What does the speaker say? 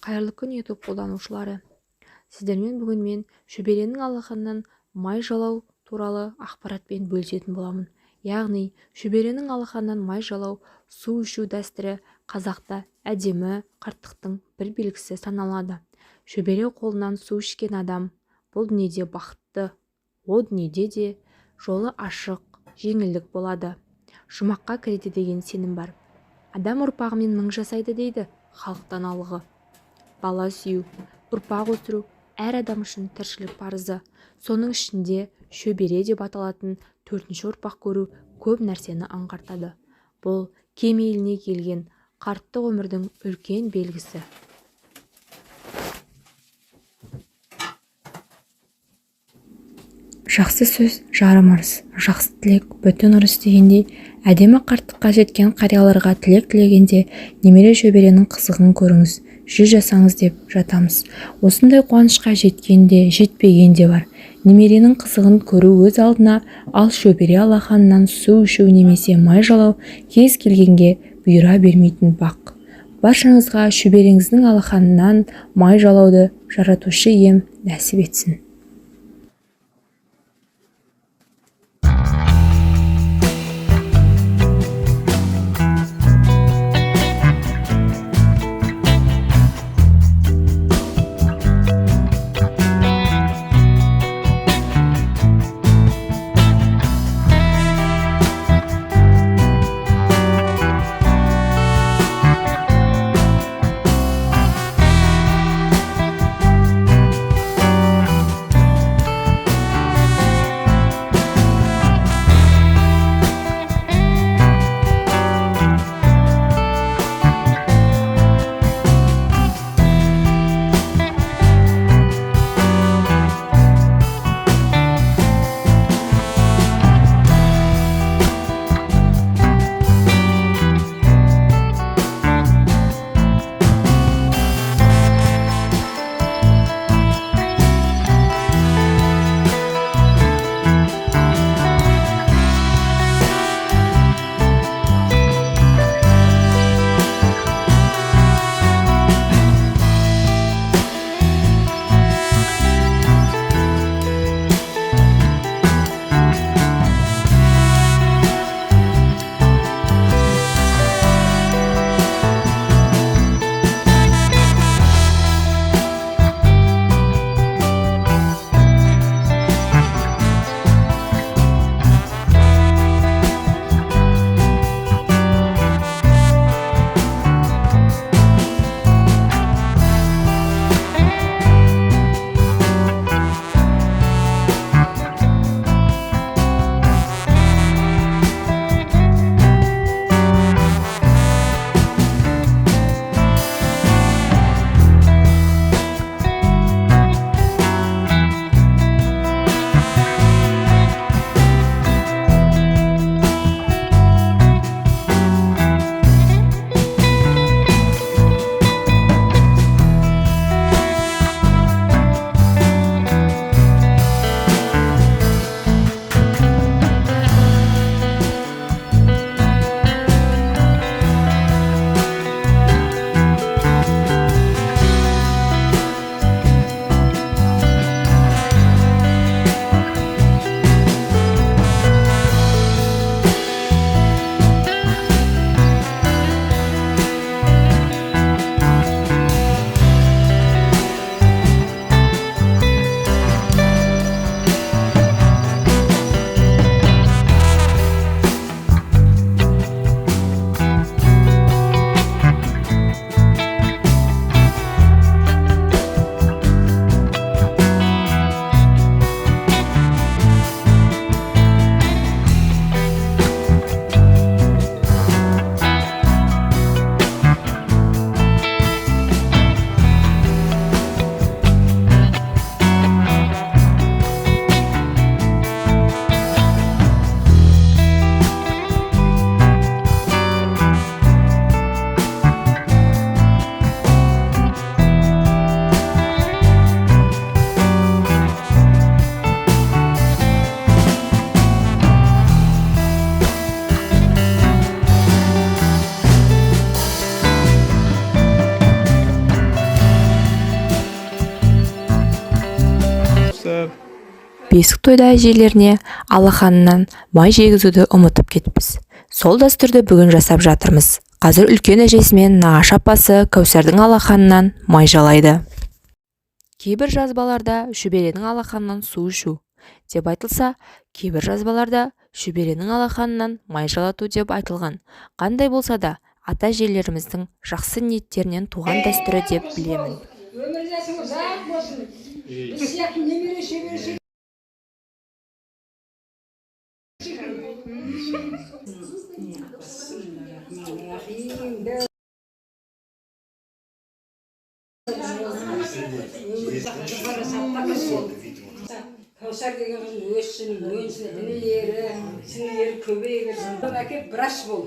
Қайырлы күн YouTube қолданушылары. Сіздермен бүгін мен шөберенің алақанынан май жалау туралы ақпаратпен бөлісетін боламын. Яғни, шөберенің алақанынан май жалау, су ішу дәстүрі қазақта әдемі қарттықтың бір белгісі саналады. Шөбере қолынан су ішкен адам бұл дүниеде бақытты, о дүниеде де жолы ашық, жеңілдік болады. Жұмаққа кіреді деген сенім бар. Адам ұрпағымен мың жасайды дейді халық даналығы. Бала сүю, ұрпақ өсіру әр адам үшін тіршілік парызы. Соның ішінде шөбере деп аталатын төртінші ұрпақ көру көп нәрсені аңғартады. Бұл кемеліне келген қарттық өмірдің үлкен белгісі. Жақсы сөз жарым ырыс, жақсы тілек бүтін ырыс дегендей, әдемі қарттыққа жеткен қарияларға тілек тілегенде немере шөберенің қызығын көріңіз, 100 жасаңыз деп жатамыз. Осындай қуанышқа жеткенде, жетпегенде бар. Немеренің қызығын көру өз алдына, ал шөбере алақанынан су ішу немесе май жалау кез келгенге бұйыра бермейтін бақ. Баршаңызға шөбереңіздің алақанынан май жалауды жаратушы ием нәсіп етсін. бесік тойда әжелеріне алақанынан май жегізуді ұмытып кетіппіз. Сол дәстүрді бүгін жасап жатырмыз. Қазір үлкен әжесімен нағашы апасы Кәусардың алақанынан май жалайды. Кейбір жазбаларда шөберенің алақанынан су ішу деп айтылса, кейбір жазбаларда шөберенің алақанынан май жалату деп айтылған. Қандай болса да, ата-әжелеріміздің жақсы ниеттерінен туған дәстүрі деп білемін. Өмір жасыңыз ұзақ болсын. Біз сияқты немере шөбере Кәусар деген қыз өссін, өнсін, інілері, сіңілері көбейе берсін. Әкеп біраш бол.